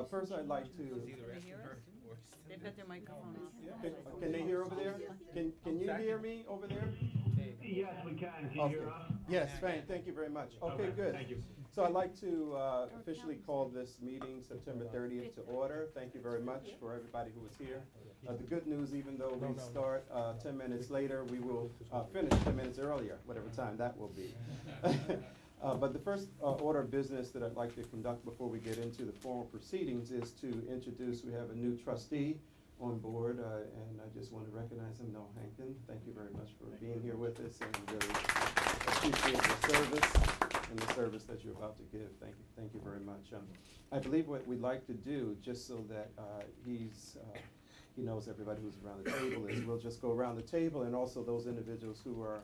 First, I'd like to. They've got their microphone off. Can they hear over there? Can you hear me over there? Yes, we can. Can you hear us? Yes, thank you very much. Okay, good. Thank you. So I'd like to officially call this meeting September 30th to order. Thank you very much for everybody who was here. The good news, even though we start 10 minutes later, we will finish 10 minutes earlier, whatever time that will be. But the first order of business that I'd like to conduct before we get into the formal proceedings is to introduce, we have a new trustee on board, and I just want to recognize him, Noel Hankin. Thank you very much for being here with us, and really appreciate your service and the service that you're about to give. Thank you very much. I believe what we'd like to do, just so that he knows everybody who's around the table, is we'll just go around the table, and also those individuals who are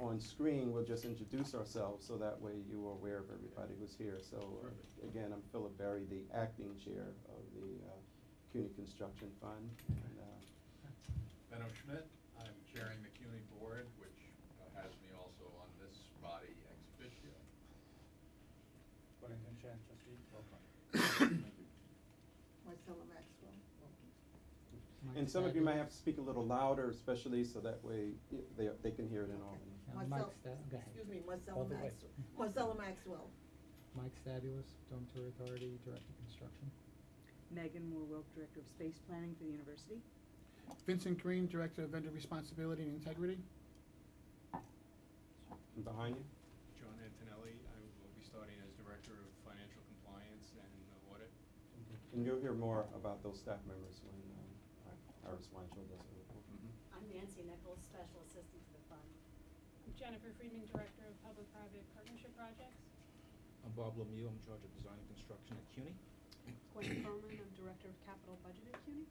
on screen, we'll just introduce ourselves so that way you are aware of everybody who's here. So again, I'm Philip Berry, the acting chair of the CUNY Construction Fund. And, Benno Schmidt, I'm chairing the CUNY board, which has me also on this body ex officio. Wellington Chan, trustee. Welcome. Marcella Maxwell. and some of you may have to speak a little louder, especially so that way they can hear it in Albany. Excuse me, Marcella Maxwell. Mike Stabulous, Dormitory Authority, Director of Construction. Megan Moore-Wilk, Director of Space Planning for the University. Vincent Green, Director of Vendor Responsibility and Integrity. And behind you? John Antonelli, I will be starting as Director of Financial Compliance and Audit. And you'll hear more about those staff members when Iris Weintraub does the report. I'm Nancy Nichols, Special Assistant to the Fund. I'm Jennifer Friedman, Director of Public-Private Partnership Projects. I'm Bob Lemieux, I'm in charge of Design and Construction at CUNY. Gwen Coleman, I'm Director of Capital Budget at CUNY.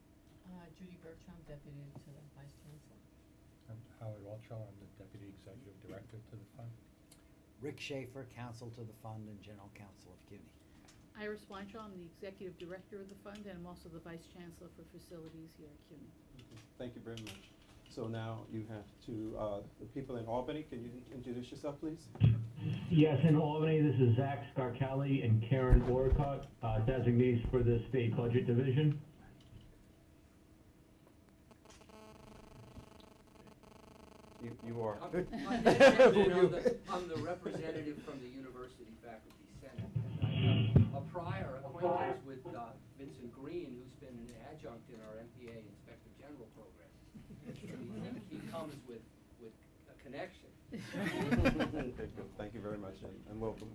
Judy Bertram, Deputy to the Vice Chancellor. I'm Howard Waltrell, I'm the Deputy Executive Director to the Fund. Rick Schaefer, Counsel to the Fund and General Counsel of CUNY. Iris Weintraub, I'm the Executive Director of the Fund, and I'm also the Vice Chancellor for Facilities here at CUNY. Okay. Thank you very much. So now you have to, the people in Albany, can you introduce yourself, please? Yes, in Albany, this is Zach Scarcali and Karen Orcutt, designees for the State Budget Division. You are. I'm the representative from the University Faculty Senate. And I have a prior acquaintance with Vincent Green, who's been an adjunct in our MPA Inspector General program. He comes with a connection. Thank you very much, and welcome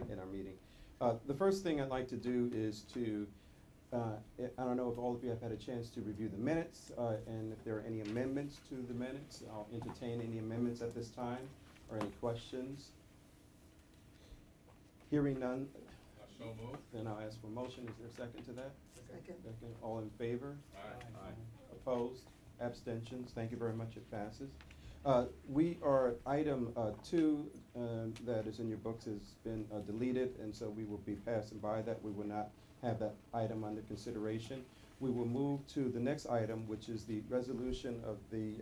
in our meeting. The first thing I'd like to do is to, I don't know if all of you have had a chance to review the minutes, and if there are any amendments to the minutes. I'll entertain any amendments at this time, or any questions. Hearing none. So moved. Then I'll ask for a motion. Is there a second to that? Second. Second. All in favor? Aye. Opposed? Abstentions? Thank you very much. It passes. We are item 2 that is in your books has been deleted, and so we will be passing by that. We will not have that item under consideration. We will move to the next item, which is the resolution of the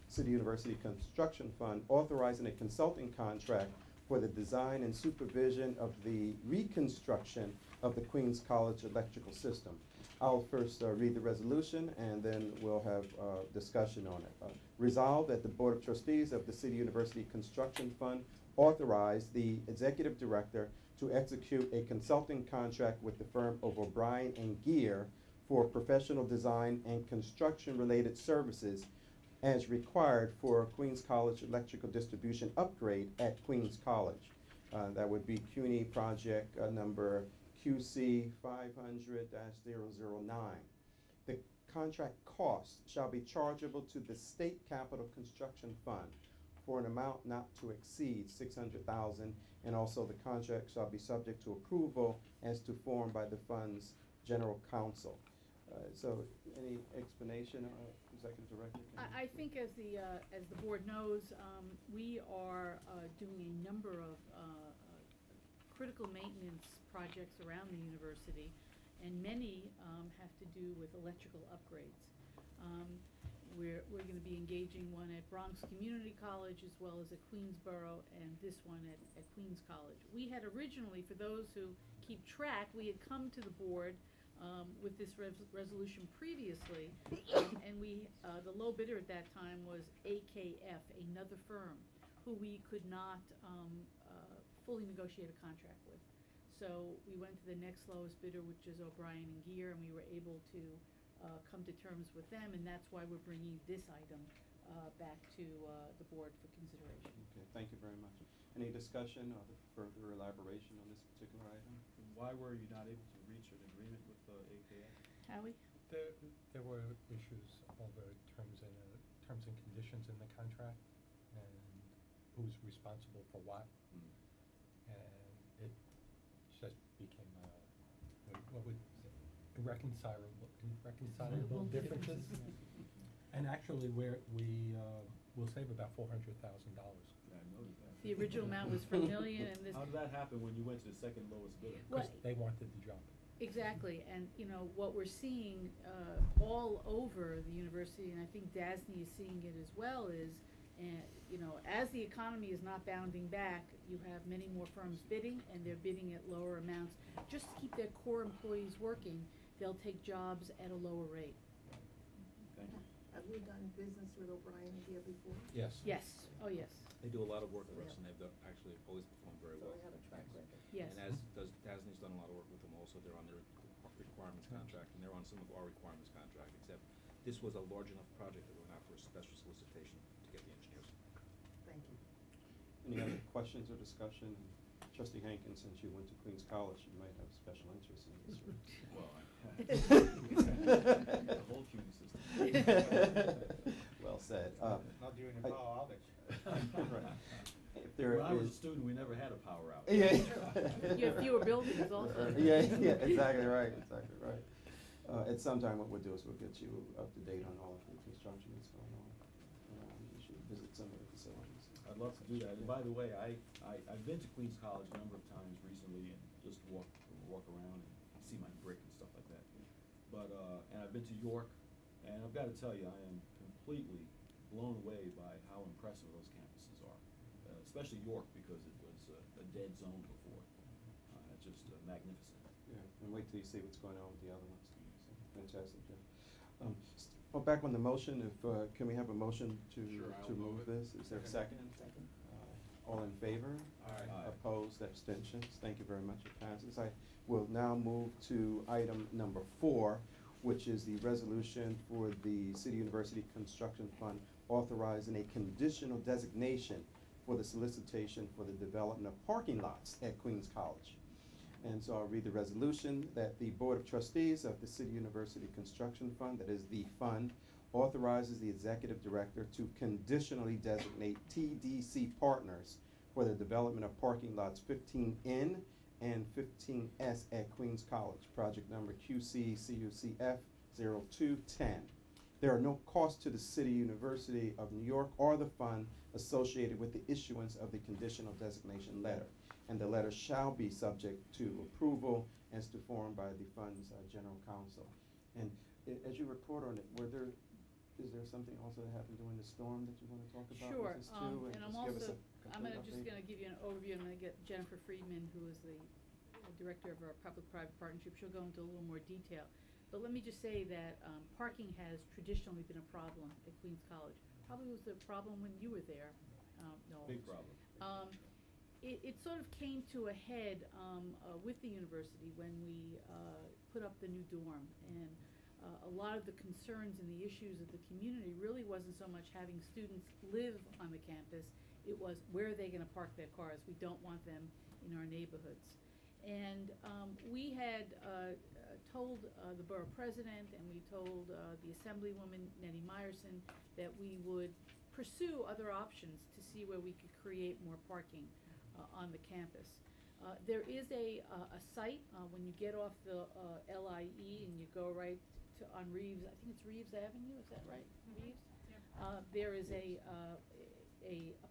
City University Construction Fund authorizing a consulting contract for the design and supervision of the reconstruction of the Queens College electrical system. I'll first read the resolution, and then we'll have discussion on it. Resolved that the Board of Trustees of the City University Construction Fund authorize the Executive Director to execute a consulting contract with the firm of O'Brien and Gear for professional design and construction-related services as required for Queens College electrical distribution upgrade at Queens College. That would be CUNY project number QC 500-009. The contract cost shall be chargeable to the State Capital Construction Fund for an amount not to exceed $600,000, and also the contract shall be subject to approval as to form by the fund's general counsel. So, any explanation, Executive Director? I think, as the board knows, we are doing a number of critical maintenance projects around the university, and many have to do with electrical upgrades. we're gonna be engaging one at Bronx Community College as well as at Queensborough, and this one at Queens College. We had originally, for those who keep track, we had come to the board with this resolution previously, and the low bidder at that time was AKF, another firm, who we could not fully negotiate a contract with. So we went to the next lowest bidder, which is O'Brien and Gear, and we were able to come to terms with them, and that's why we're bringing this item back to the board for consideration. Okay, thank you very much. Any discussion or further elaboration on this particular item? Why were you not able to reach an agreement with AKF? Howie? There were issues over terms and conditions in the contract, and who's responsible for what, and it just became what would irreconcilable differences. And actually, we'll save about $400,000. Yeah, I noticed that. The original amount was for $1 million, and this. How did that happen when you went to the second lowest bidder? Well, Because they wanted the job. exactly, and what we're seeing all over the university, and I think DASNY is seeing it as well, is as the economy is not bounding back, you have many more firms bidding, and they're bidding at lower amounts. Just to keep their core employees working, they'll take jobs at a lower rate. Thank you. Have we done business with O'Brien and Gear before? Yes. Yes, oh yes, They do a lot of work for us, and they've actually always performed very So well. we have a track record. yes. And DASNY's done a lot of work with them also. They're on their requirements contract, and they're on some of our requirements contract, except this was a large enough project that we went out for a special solicitation to get the engineers. Thank you. Any other questions or discussion? Trustee Hankins, since you went to Queens College, you might have special interest in this. Well, the whole CUNY system. Well said. Not during the power outage. Right. If there When I was a is- student, we never had a power outage. Yeah. You have fewer buildings also. Yeah, exactly right, exactly right. At some time, what we'll do is we'll get you up to date on all of the construction that's going on. You should visit some of the facilities. I'd love to do that. And by the way, I've been to Queens College a number of times recently and just walk around and see my brick and stuff like that. But, and I've been to York, and I've got to tell you, I am completely blown away by how impressive those campuses are. Especially York, because it was a dead zone before. Just magnificent. Yeah, and wait till you see what's going on with the other ones. So, fantastic, Jeff. Well, back on the motion, can we have a motion to Sure, to I'll move move it. this? Is there a second? Second. All in favor? Aye. Aye. Opposed, abstentions? Thank you very much, it passes. I will now move to item number 4, which is the resolution for the City University Construction Fund authorizing a conditional designation for the solicitation for the development of parking lots at Queens College. And so I'll read the resolution that the Board of Trustees of the City University Construction Fund, that is the fund, authorizes the Executive Director to conditionally designate TDC partners for the development of parking lots 15N and 15S at Queens College, project number CUCF 0210. There are no costs to the City University of New York or the fund associated with the issuance of the conditional designation letter, and the letter shall be subject to approval as to form by the fund's general counsel. And as you report on it, is there something also that happened during the storm that you want to talk about Sure, with this too? and I'm just give us also, a I'm complete just update? gonna give you an overview. I'm gonna get Jennifer Friedman, who is the director of our public-private partnership. She'll go into a little more detail. But let me just say that parking has traditionally been a problem at Queens College. Probably was a problem when you were there, Noel. Big problem. It sort of came to a head with the university when we put up the new dorm, and a lot of the concerns and the issues of the community really wasn't so much having students live on the campus, it was where are they gonna park their cars? We don't want them in our neighborhoods. And we had told the borough president, and we told the assemblywoman, Nettie Meyerson, that we would pursue other options to see where we could create more parking on the campus. There is a site when you get off the LIE and you go right on Reeves, I think it's Reeves Avenue, is that right? Reeves? There is a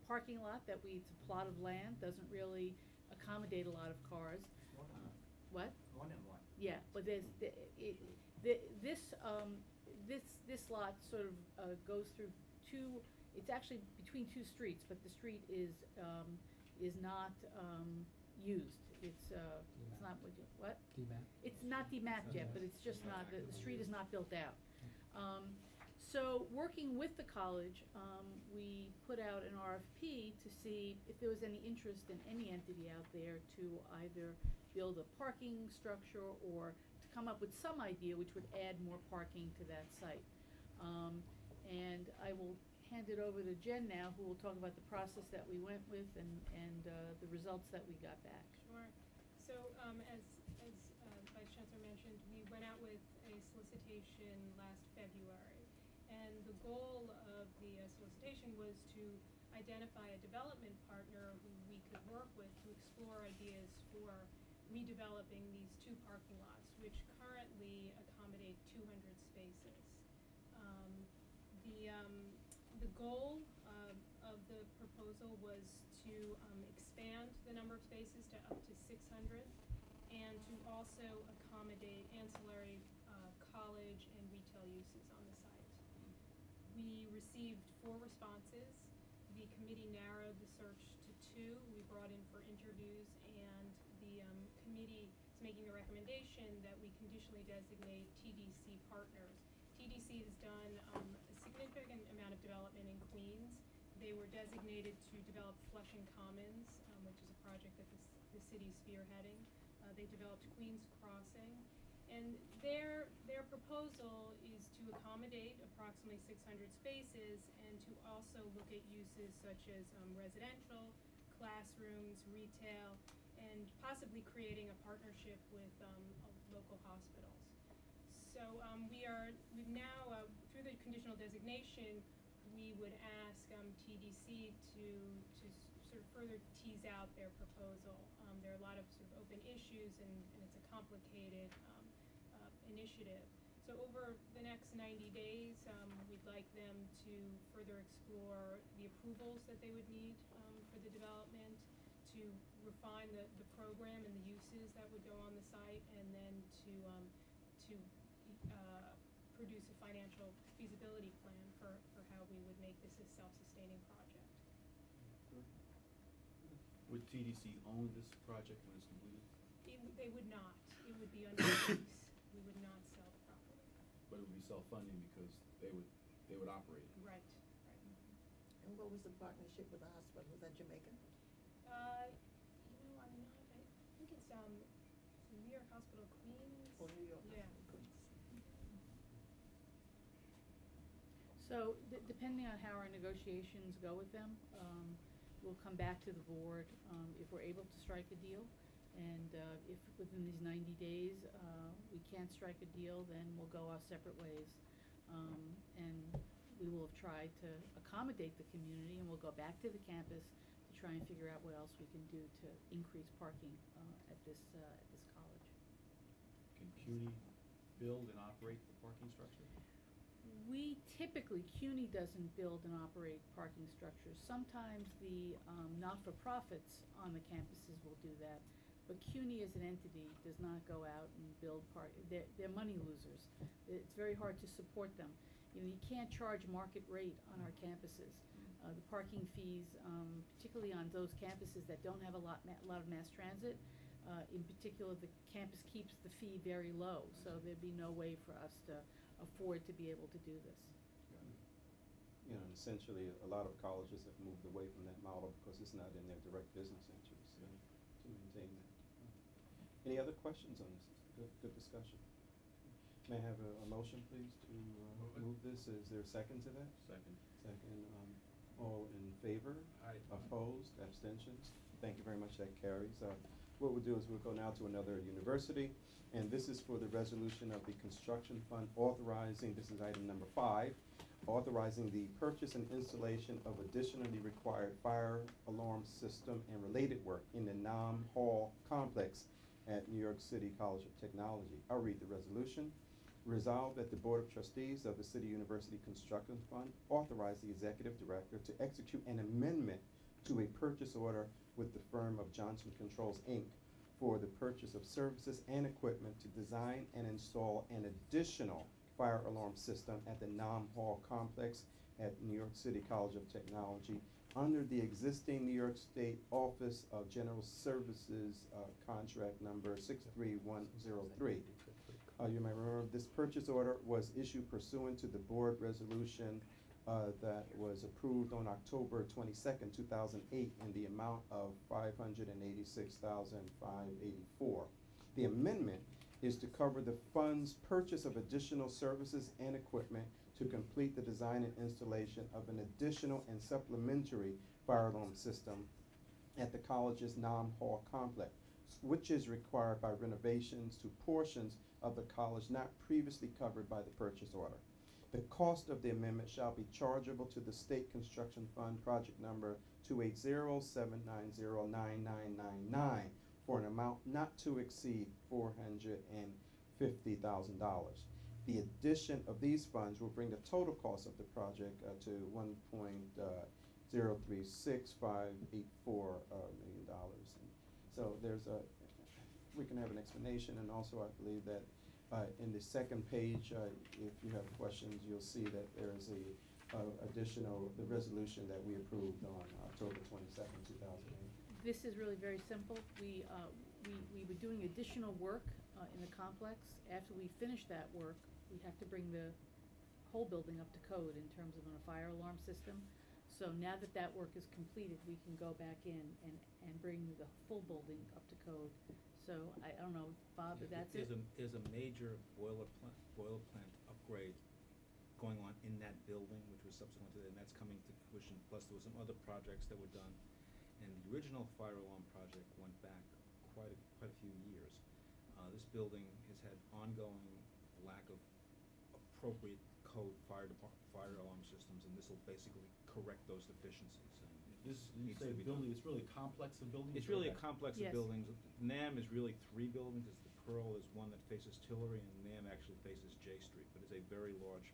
parking lot it's a plot of land, doesn't really accommodate a lot of cars. What? 1 and 1. Yeah, but there's, this lot sort of goes through two, it's actually between two streets, but the street is not used. It's not, what? DMAP? It's not demapped yet, but it's just not, the street is not built out. So working with the college, we put out an RFP to see if there was any interest in any entity out there to either build a parking structure or to come up with some idea which would add more parking to that site. And I will hand it over to Jen now, who will talk about the process that we went with and the results that we got back. Sure. So, as Vice Chancellor mentioned, we went out with a solicitation last February. And the goal of the solicitation was to identify a development partner who we could work with to explore ideas for redeveloping these two parking lots, which currently accommodate 200 spaces. The goal of the proposal was to expand the number of spaces to up to 600 and to also accommodate ancillary college and retail uses on the site. We received 4 responses. The committee narrowed the search to 2. We brought in for interviews, and the committee is making a recommendation that we conditionally designate TDC partners. TDC has done a significant amount of development in Queens. They were designated to develop Flushing Commons, which is a project that the city is spearheading. They developed Queens Crossing. And their proposal is to accommodate approximately 600 spaces and to also look at uses such as residential, classrooms, retail, and possibly creating a partnership with local hospitals. So we've now, through the conditional designation, we would ask TDC to sort of further tease out their proposal. There are a lot of sort of open issues, and it's a complicated initiative. So over the next 90 days, we'd like them to further explore the approvals that they would need for the development, to refine the program and the uses that would go on the site, and then to produce a financial feasibility plan for how we would make this a self-sustaining project. Would TDC own this project when it's completed? They would not. It would be under lease. We would not sell the property. But it would be self-funding because they would operate it. Right. And what was the partnership with the hospital? Was that Jamaican? I'm not, I think it's New York Hospital Queens. Or New York? Yeah. So depending on how our negotiations go with them, we'll come back to the board if we're able to strike a deal. And if within these 90 days we can't strike a deal, then we'll go our separate ways. And we will have tried to accommodate the community, and we'll go back to the campus to try and figure out what else we can do to increase parking at this college. Can CUNY build and operate the parking structure? We typically, CUNY doesn't build and operate parking structures. Sometimes the not-for-profits on the campuses will do that, but CUNY as an entity does not go out and build they're money losers. It's very hard to support them. You can't charge market rate on our campuses. The parking fees, particularly on those campuses that don't have a lot of mass transit, in particular, the campus keeps the fee very low, so there'd be no way for us to afford to be able to do this. Essentially, a lot of colleges have moved away from that model because it's not in their direct business interest to maintain that. Any other questions on this? Good discussion. May I have a motion, please, to move this? Is there a second to that? Second. Second. All in favor? Aye. Opposed? Abstentions? Thank you very much. That carries. What we'll do is we'll go now to another university, and this is for the resolution of the construction fund authorizing, this is item number 5, authorizing the purchase and installation of additionally required fire alarm system and related work in the Nam Hall complex at New York City College of Technology. I'll read the resolution. Resolved that the Board of Trustees of the City University Construction Fund authorize the Executive Director to execute an amendment to a purchase order with the firm of Johnson Controls, Inc. for the purchase of services and equipment to design and install an additional fire alarm system at the Nam Hall complex at New York City College of Technology under the existing New York State Office of General Services contract number 63103. You may remember this purchase order was issued pursuant to the board resolution that was approved on October 22nd, 2008 in the amount of $586,584. The amendment is to cover the fund's purchase of additional services and equipment to complete the design and installation of an additional and supplementary fire alarm system at the college's Nam Hall complex, which is required by renovations to portions of the college not previously covered by the purchase order. The cost of the amendment shall be chargeable to the State Construction Fund, project number 280-790-9999, for an amount not to exceed $450,000. The addition of these funds will bring the total cost of the project to $1.036584 million. So we can have an explanation, and also I believe that in the second page, if you have questions, you'll see that there is the resolution that we approved on October 22nd, 2008. This is really very simple. We were doing additional work in the complex. After we finish that work, we have to bring the whole building up to code in terms of a fire alarm system. So now that that work is completed, we can go back in and bring the full building up to code. So I don't know, Bob, if that's it? There's a major boiler plant upgrade going on in that building, which was subsequent to that, and that's coming to fruition. Plus, there were some other projects that were done. And the original fire alarm project went back quite a few years. This building has had ongoing lack of appropriate code fire alarm systems, and this will basically correct those deficiencies. And This, you say building, it's really a complex of buildings? it's really a complex Yes. of buildings. NAM is really 3 buildings. It's the Pearl is one that faces Tillery, and NAM actually faces J Street. But it's a very large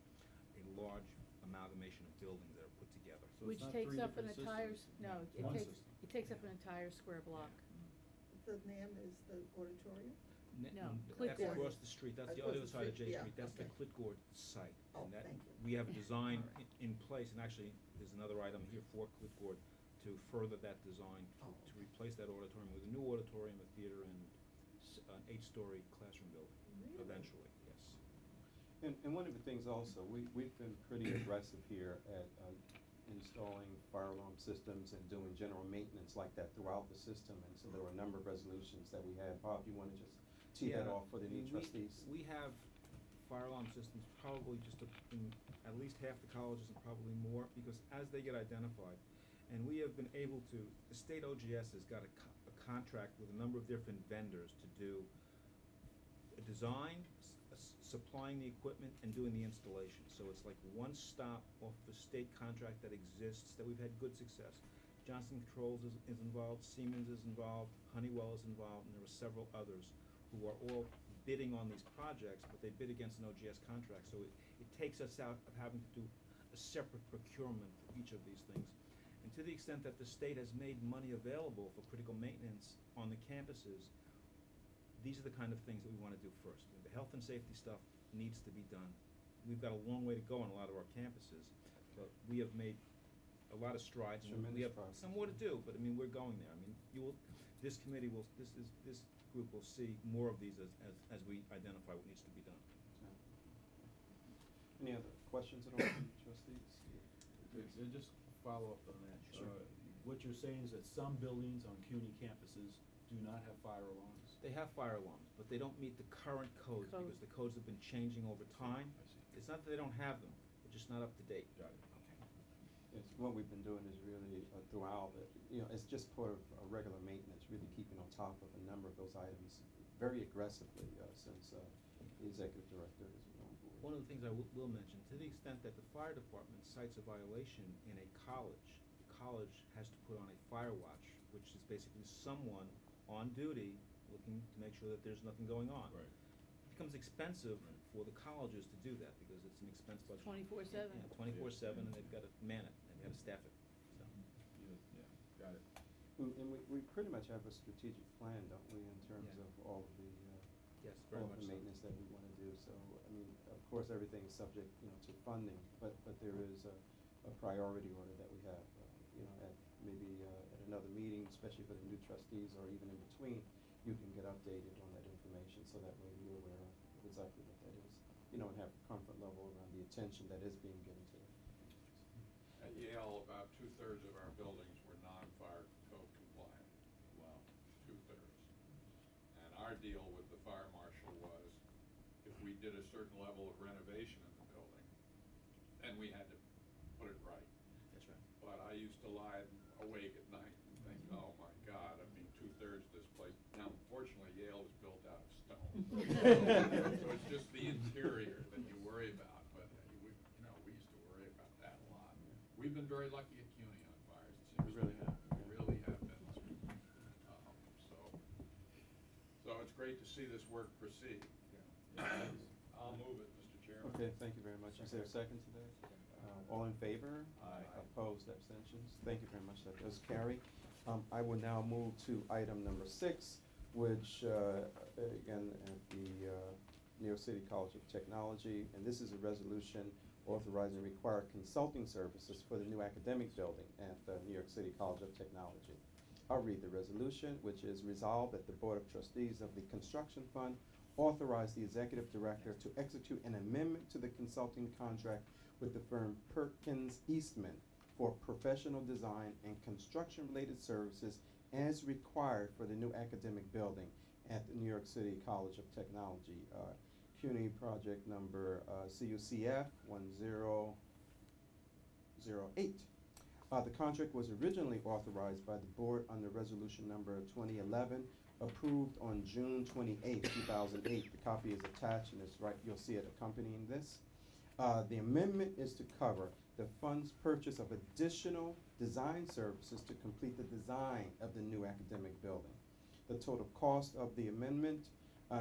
amalgamation of buildings that are put together. So it's Which not takes 3 up an different entire, systems. no, It's one system. it takes up an entire square block. The NAM is the auditorium? No, That's Clipboard. across the street, that's the Across other the side of street, J yeah, Street, that's the okay. Clitgord site. Oh, And that, thank you. we have a design All right. in place, and actually, there's another item here for Clitgord to further that design, Oh. to replace that auditorium with a new auditorium, a theater, and an 8-story classroom building, Really? eventually, yes. And one of the things also, we've been pretty aggressive here at installing fire alarm systems and doing general maintenance like that throughout the system. And so there were a number of resolutions that we had. Bob, you want to just tee that Yeah, off for the new trustees? We have fire alarm systems probably just in at least half the colleges and probably more, because as they get identified, and we have been able to, the state OGS has got a contract with a number of different vendors to do a design, supplying the equipment, and doing the installation. So it's like one stop off the state contract that exists, that we've had good success. Johnson Controls is involved, Siemens is involved, Honeywell is involved, and there are several others who are all bidding on these projects, but they bid against an OGS contract. So it takes us out of having to do a separate procurement for each of these things. And to the extent that the state has made money available for critical maintenance on the campuses, these are the kind of things that we want to do first. The health and safety stuff needs to be done. We've got a long way to go on a lot of our campuses, but we have made a lot of strides. We Tremendous have progress. some more to do, but I mean, we're going there. I mean, this committee will, this group will see more of these as we identify what needs to be done. Any other questions at all, trustees? Just follow up on that. Sure. What you're saying is that some buildings on CUNY campuses do not have fire alarms? They have fire alarms, but they don't meet the current codes Code. because the codes have been changing over time. I see. It's not that they don't have them, they're just not up to date. Got it. It's, what we've been doing is really throughout, it's just part of regular maintenance, really keeping on top of a number of those items very aggressively since the executive director has been on board. One of the things I will mention, to the extent that the fire department cites a violation in a college, the college has to put on a fire watch, which is basically someone on duty looking to make sure that there's nothing going on. Right. It becomes expensive for the colleges to do that because it's an expense budget. 24/7. Yeah, 24/7, and they've got to man it, they've got to staff it, so. Yeah, got it. And we pretty much have a strategic plan, don't we, in terms Yeah. of all of the Yes, very all much the so. maintenance that we want to do. So, I mean, of course, everything is subject, to funding, but there is a priority order that we have, at maybe at another meeting, especially for the new trustees, or even in between, you can get updated on that information, so that way you're aware of exactly what that is, and have comfort level around the attention that is being given to it. At Yale, about 2/3 of our buildings were non-fire code compliant. Wow. 2/3. And our deal with the fire marshal was, if we did a certain level of renovation in the building, then we had to put it right. That's right. But I used to lie awake at night and think, oh my God, 2/3 of this place. Now, unfortunately, Yale was built out of stone. So it's just the interior that you worry about, but we used to worry about that a lot. We've been very lucky at CUNY on fires. It seems We really to me. have. We really have been. So it's great to see this work proceed. I'll move it, Mr. Chairman. Okay, thank you very much. Is there a second to that? All in favor? Aye. Opposed, abstentions? Thank you very much. That does carry. I will now move to item number 6, which, again, at the New York City College of Technology, and this is a resolution authorizing required consulting services for the new academic building at the New York City College of Technology. I'll read the resolution, which is resolved that the Board of Trustees of the Construction Fund authorize the Executive Director to execute an amendment to the consulting contract with the firm Perkins Eastman for professional design and construction-related services as required for the new academic building at the New York City College of Technology. CUNY project number CUCF 1008. The contract was originally authorized by the board under resolution number 2011, approved on June 28, 2008. The copy is attached and it's right, you'll see it accompanying this. The amendment is to cover the fund's purchase of additional design services to complete the design of the new academic building. The total cost of the amendment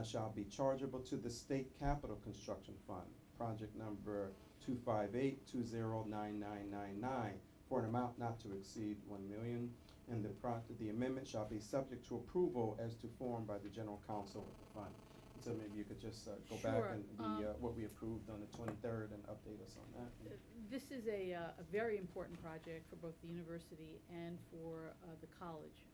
shall be chargeable to the State Capital Construction Fund, project number 258209999, for an amount not to exceed $1 million, and the amendment shall be subject to approval as to form by the General Counsel of the fund. So maybe you could just go back Sure. and what we approved on the 23rd and update us on that. This is a very important project for both the university and for the college.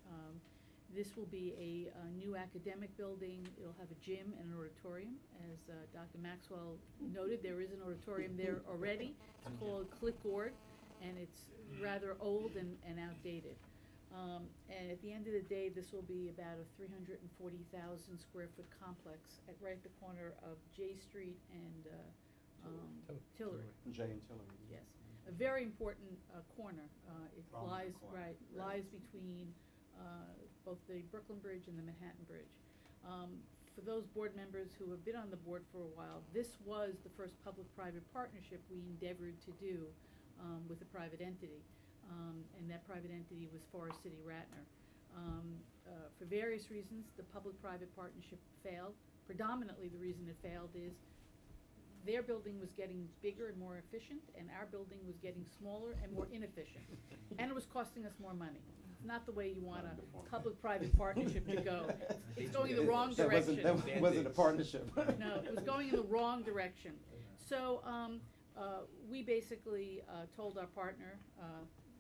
This will be a new academic building. It'll have a gym and an auditorium. As Dr. Maxwell noted, there is an auditorium there already. It's called Clipboard, and it's rather old and outdated. And at the end of the day, this will be about a 340,000 square foot complex right at the corner of J Street and Tillery. Jay and Tillery. Yes, a very important corner. It Prominent lies corner. lies between both the Brooklyn Bridge and the Manhattan Bridge. For those board members who have been on the board for a while, this was the first public-private partnership we endeavored to do with a private entity. And that private entity was Forest City Ratner. For various reasons, the public-private partnership failed. Predominantly, the reason it failed is their building was getting bigger and more efficient, and our building was getting smaller and more inefficient. And it was costing us more money. It's not the way you want a public-private partnership to go. It's going in the wrong direction. That wasn't a partnership. No, it was going in the wrong direction. So we basically told our partner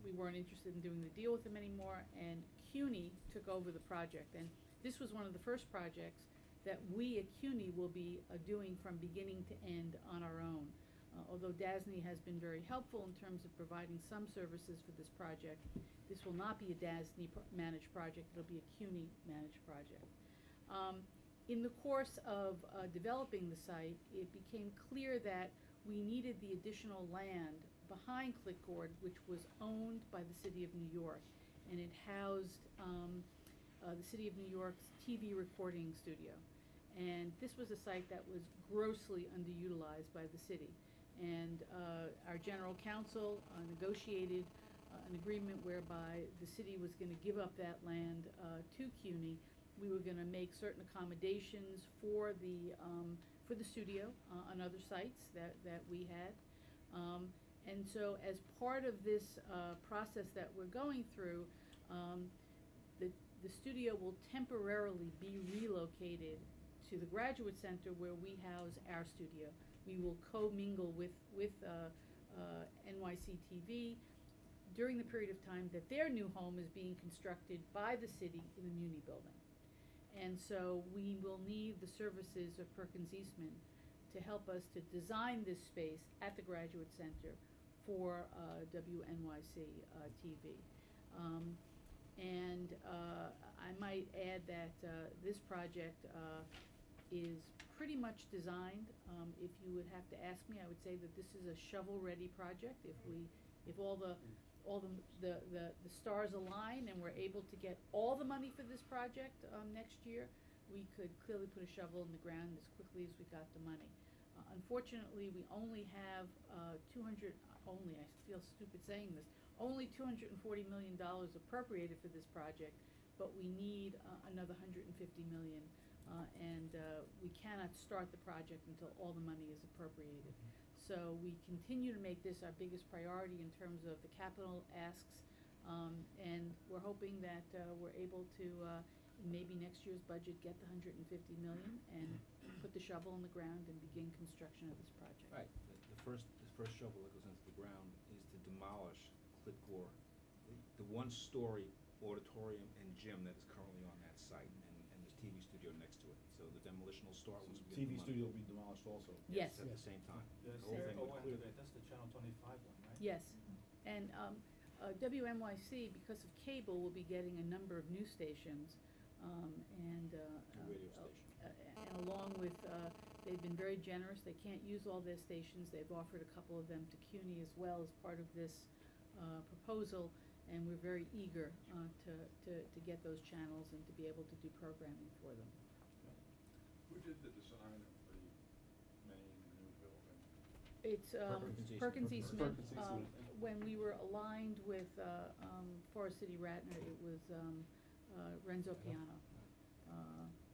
we weren't interested in doing the deal with them anymore, and CUNY took over the project. And this was one of the first projects that we at CUNY will be doing from beginning to end on our own. Although DASNY has been very helpful in terms of providing some services for this project, this will not be a DASNY managed project, it'll be a CUNY managed project. In the course of developing the site, it became clear that we needed the additional land behind Clipboard, which was owned by the City of New York, and it housed the City of New York's TV recording studio. And this was a site that was grossly underutilized by the city. And our general counsel negotiated an agreement whereby the city was going to give up that land to CUNY. We were going to make certain accommodations for the studio on other sites that we had. And so as part of this process that we're going through, the studio will temporarily be relocated to the Graduate Center where we house our studio. We will co-mingle with NYC TV during the period of time that their new home is being constructed by the city in the Muni building. And so we will need the services of Perkins Eastman to help us to design this space at the Graduate Center for WNYC TV. I might add that this project is pretty much designed. If you would have to ask me, I would say that this is a shovel-ready project. If all the stars align and we're able to get all the money for this project next year, we could clearly put a shovel in the ground as quickly as we got the money. Unfortunately, we only have I feel stupid saying this, only $240 million appropriated for this project, but we need another $150 million, and we cannot start the project until all the money is appropriated. So we continue to make this our biggest priority in terms of the capital asks, and we're hoping that we're able to, maybe next year's budget, get the $150 million and put the shovel in the ground and begin construction of this project. Right. The first shovel that goes into the ground is to demolish Clitcore, the one-story auditorium and gym that is currently on that site, and this TV studio next to it. So the demolition will start once we get the TV money. studio will be demolished also. Yes. At the same time. Yes. The whole thing would clear. That's the Channel 25 one, right? Yes, and WNYC, because of cable, will be getting a number of new stations, and radio stations. And along with, they've been very generous. They can't use all their stations. They've offered a couple of them to CUNY as well as part of this proposal, and we're very eager to get those channels and to be able to do programming for them. Who did the design of the main new building? It's Perkins Eastman. Perkins Eastman. Perkins Eastman. When we were aligned with Forest City Ratner, it was Renzo Piano.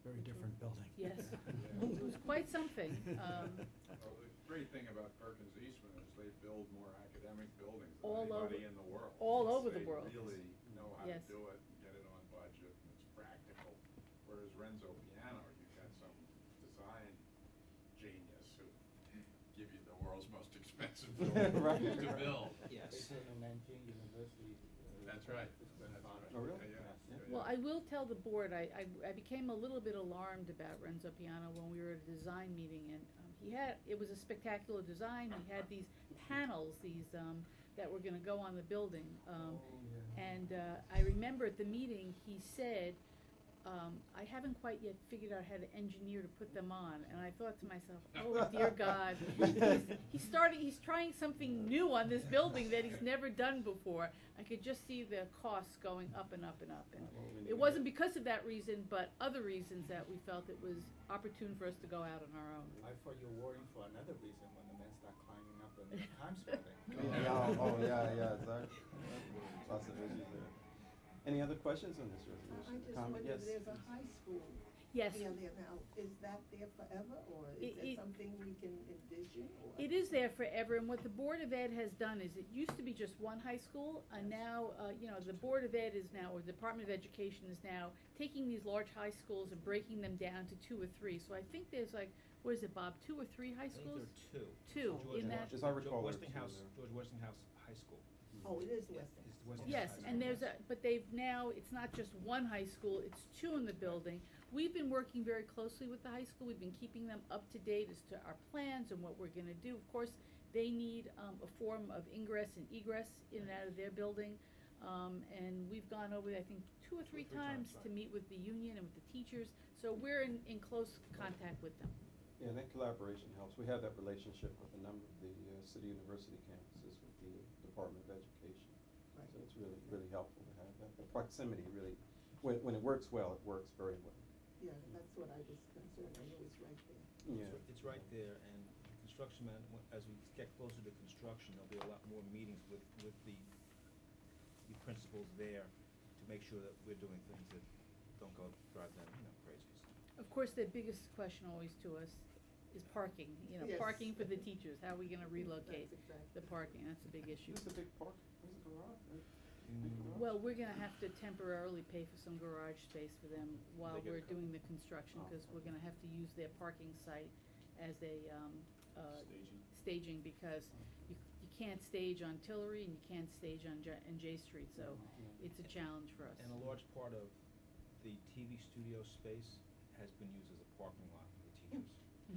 Very different building. Yes, it was quite something. Well, the great thing about Perkins Eastman is they build more academic buildings than All anybody over- in the world. all over the world. They really know how Yes. to do it, and get it on budget, and it's practical. Whereas Renzo Piano, you've got some design genius who give you the world's most expensive building Right. to build. Yes. That's right. That's right. Oh, really? Yeah, yeah. Well, I will tell the board, I became a little bit alarmed about Renzo Piano when we were at a design meeting, and it was a spectacular design. He had these panels, that were gonna go on the building. And I remember at the meeting, he said, I haven't quite yet figured out how to engineer to put them on. And I thought to myself, oh dear God, he's trying something new on this building that he's never done before. I could just see the costs going up and up and up. And it wasn't because of that reason, but other reasons that we felt it was opportune for us to go out on our own. I thought you were worrying for another reason when the men start climbing up in the Times building. Exactly. Lots of issues there. Any other questions on this I resolution? just Comment? wonder, Yes. there's a high school Yes. there now. Is that there forever, or is It- that something we can envision? Or? It is there forever, and what the Board of Ed has done is, it used to be just one high school, and now, the Board of Ed is now, or the Department of Education is now taking these large high schools and breaking them down to 2 or 3. So I think there's like, what is it, Bob, 2 or 3 high I think schools? there are Two, George in that- Washington- As I recall, there are two Westinghouse, there. George Westinghouse High School. Oh, it is Weston. It's Westinghouse Yes, High and School. but they've now, it's not just one high school, it's 2 in the building. We've been working very closely with the high school. We've been keeping them up to date as to our plans and what we're gonna do. Of course, they need a form of ingress and egress in and out of their building. And we've gone over, I think, 2 or 3 times to meet with the union and with the teachers. So we're in close contact with them. Yeah, that collaboration helps. We have that relationship with a number of the city university campuses with the Department of Education. Right. So it's really, really helpful to have that. The proximity really, when it works well, it works very well. Yeah, that's what I was concerned. I know it's right there. Yeah. It's right there, and construction man, as we get closer to construction, there'll be a lot more meetings with the principals there to make sure that we're doing things that don't drive them, crazy. Of course, the biggest question always to us is parking, Yes. parking for the teachers. How are we gonna relocate That's exactly. the parking? That's a big issue. Is this a big park? Is it a garage? parking? Well, we're gonna have to temporarily pay for some garage space for them while They get a we're cut. doing the construction, Oh, cause we're okay. gonna have to use their parking site as a, Staging. staging, because you can't stage on Tillery and you can't stage on J Street, so it's a challenge for us. And a large part of the TV studio space has been used as a parking lot for the teachers.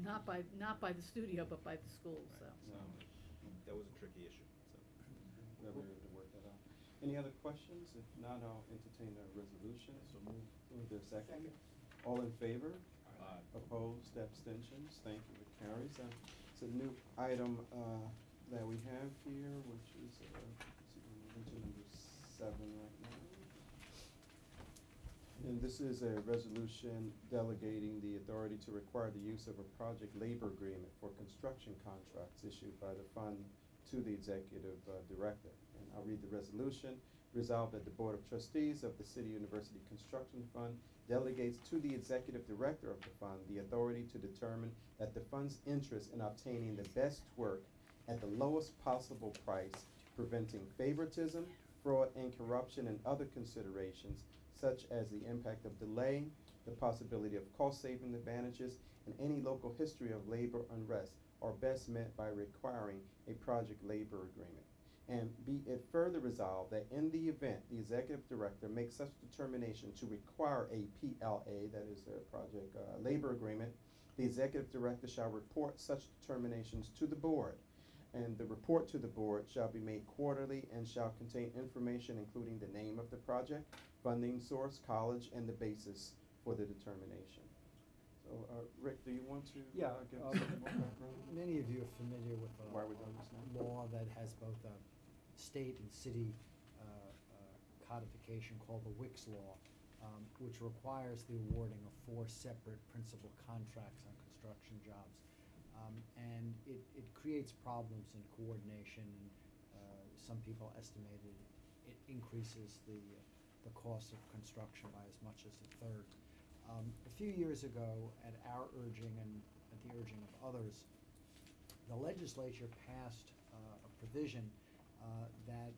Not by the studio, but by the school, so. Right, so that was a tricky issue, so. They'll be able to work that out. Any other questions? If not, I'll entertain a resolution. So move. Is there a second? All in favor? Aye. Opposed, abstentions, thank you, it carries. It's a new item, that we have here, which is, let's see, we're moving to number 7 right now. And this is a resolution delegating the authority to require the use of a project labor agreement for construction contracts issued by the fund to the executive director. And I'll read the resolution. Resolved that the Board of Trustees of the City University Construction Fund delegates to the executive director of the fund the authority to determine that the fund's interest in obtaining the best work at the lowest possible price, preventing favoritism, fraud, and corruption, and other considerations such as the impact of delay, the possibility of cost-saving advantages, and any local history of labor unrest are best met by requiring a project labor agreement. And be it further resolved that in the event the executive director makes such determination to require a PLA, that is a project labor agreement, the executive director shall report such determinations to the board. And the report to the board shall be made quarterly and shall contain information including the name of the project, funding source, college, and the basis for the determination. So, Rick, do you want to give us some more background? Many of you are familiar with the Why we're doing this now? law that has both a state and city codification called the Wicks Law, which requires the awarding of 4 separate principal contracts on construction jobs. And it creates problems in coordination, and some people estimated it increases the cost of construction by as much as a third. A few years ago, at our urging and at the urging of others, the legislature passed a provision that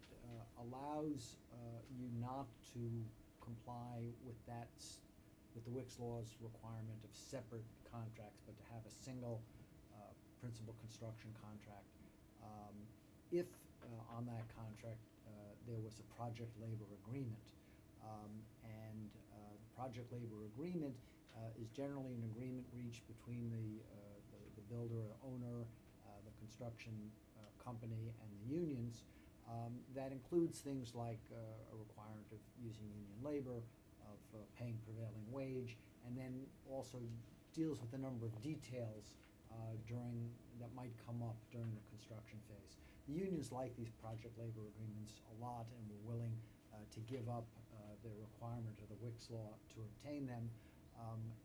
allows you not to comply with with the Wicks Law's requirement of separate contracts, but to have a single principal construction contract. If on that contract there was a project labor agreement, and the project labor agreement is generally an agreement reached between the builder or owner, the construction company, and the unions, that includes things like a requirement of using union labor, of paying prevailing wage, and then also deals with a number of details that might come up during the construction phase. The unions like these project labor agreements a lot and were willing to give up the requirement of the Wicks Law to obtain them.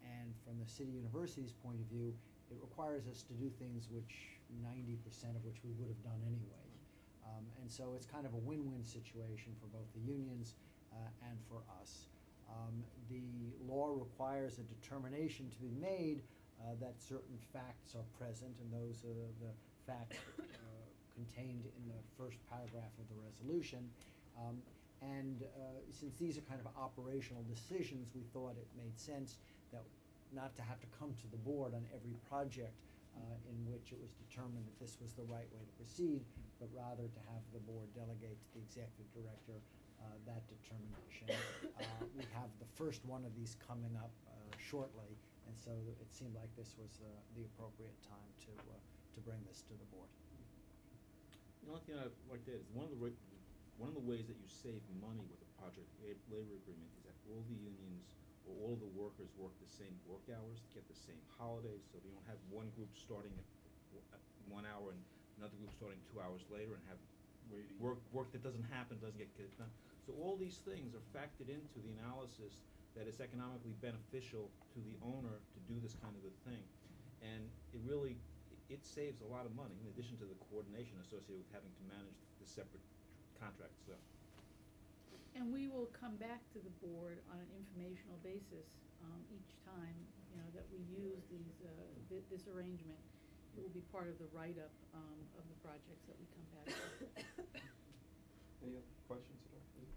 And from the City University's point of view, it requires us to do things which 90% of which we would have done anyway. And so it's kind of a win-win situation for both the unions and for us. The law requires a determination to be made that certain facts are present, and those are the facts contained in the first paragraph of the resolution. Since these are kind of operational decisions, we thought it made sense that not to have to come to the board on every project in which it was determined that this was the right way to proceed, but rather to have the board delegate to the executive director that determination. We have the first one of these coming up shortly, and so it seemed like this was the appropriate time to bring this to the board. The only thing I'd like to add is one of the ways that you save money with a project labor agreement is that all the unions or all the workers work the same work hours, get the same holidays, so you don't have one group starting at 1 hour and another group starting 2 hours later and have work that doesn't happen, doesn't get done. So all these things are factored into the analysis that it's economically beneficial to the owner to do this kind of a thing. And it saves a lot of money in addition to the coordination associated with having to manage the separate contracts. So. And we will come back to the board on an informational basis each time, that we use this arrangement. It will be part of the write-up of the projects that we come back to. Any other questions at all?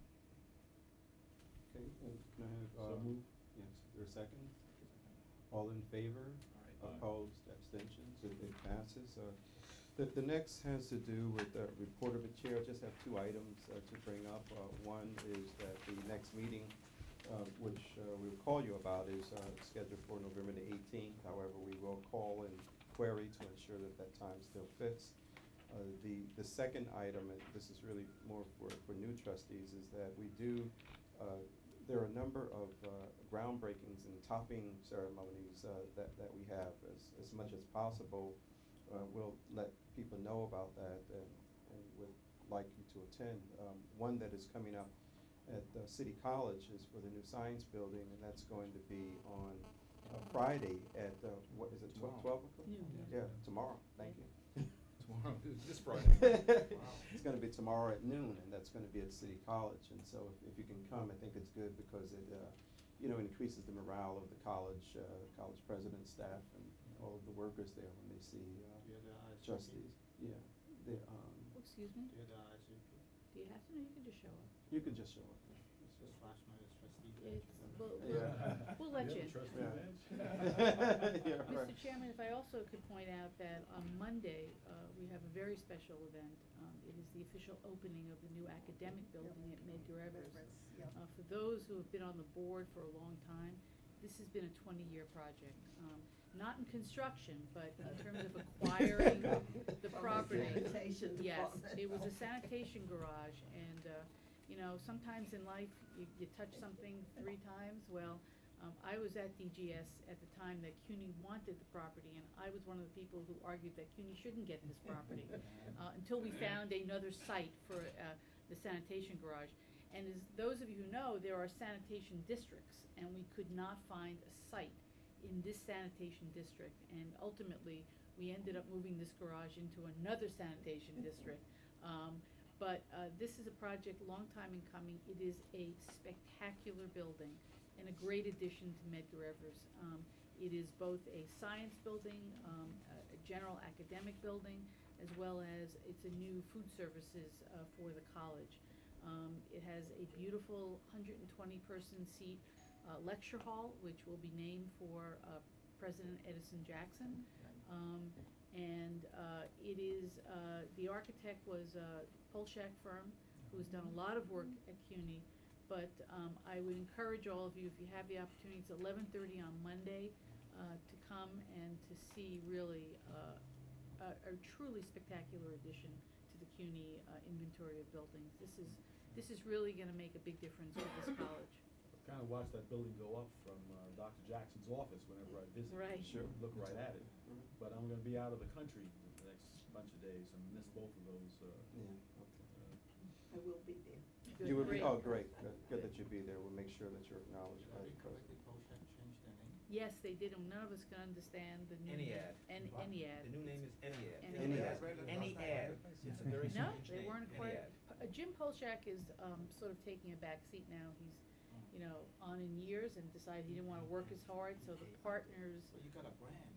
Okay, can I have, So move. yes, is there a second? All in favor? Aye. Opposed, abstentions, it passes. The next has to do with the report of the chair. I just have two items to bring up. One is that the next meeting, which we will call you about, is scheduled for November the 18th. However, we will call and query to ensure that that time still fits. The second item, and this is really more for new trustees, is that we do, there are a number of groundbreakings and topping ceremonies that we have. As much as possible, we'll let people know about that and would like you to attend. One that is coming up at City College is for the new science building, and that's going to be on Friday at, what is it, 12 o'clock? Noon. Yeah, tomorrow, thank you. Tomorrow, this Friday. It's gonna be tomorrow at noon, and that's gonna be at City College, and so if you can come, I think it's good because it, increases the morale of the college, college president, staff, and all of the workers there when they see, Do you have the RSVP? trustees. Yeah, the, Oh, excuse me? Do you have the RSVP? Do you have to? No, you can just show up. you can just show up. Just flash my trustee It's, badge. we'll let you in. Yeah, right. Mr. Chairman, if I also could point out that on Monday, we have a very special event. It is the official opening of the new academic building at Medgar Evers. For those who have been on the board for a long time, this has been a 20-year project. Not in construction, but in terms of acquiring the property. Sanitation Yes, department. it was a sanitation garage, and, sometimes in life, you touch something 3 times. Well, I was at DGS at the time that CUNY wanted the property, and I was one of the people who argued that CUNY shouldn't get this property, until we found another site for the sanitation garage. And as those of you who know, there are sanitation districts, and we could not find a site in this sanitation district, and ultimately, we ended up moving this garage into another sanitation district. But this is a project long time in coming. It is a spectacular building and a great addition to Medgar Evers. It is both a science building, a general academic building, as well as it's a new food services for the college. It has a beautiful 120-person seat lecture hall, which will be named for President Edison Jackson. And it is, the architect was a Polshak firm who has done a lot of work at CUNY. But I would encourage all of you, if you have the opportunity, it's 11:30 on Monday, to come and to see really a truly spectacular addition to the CUNY inventory of buildings. This is really going to make a big difference for this college. Kind of watch that building go up from Dr. Jackson's office whenever I visit. Right. Sure. Look right at it. Mhm. But I'm gonna be out of the country the next bunch of days and miss both of those. Yeah, okay. I will be there. Good, You would be, great. oh, great, good that you'd be there. We'll make sure that you're acknowledged by the Correctly, president. Polshak changed their name? Yes, they did, and none of us can understand the new name. Ennead. The new name is Ennead. Ennead. Ennead. It's a very No, strange they name. weren't quite. Ennead. Jim Polshak is sort of taking a back seat now. He's, on in years and decided he didn't want to work as hard, so the partners. Well, you got a brand.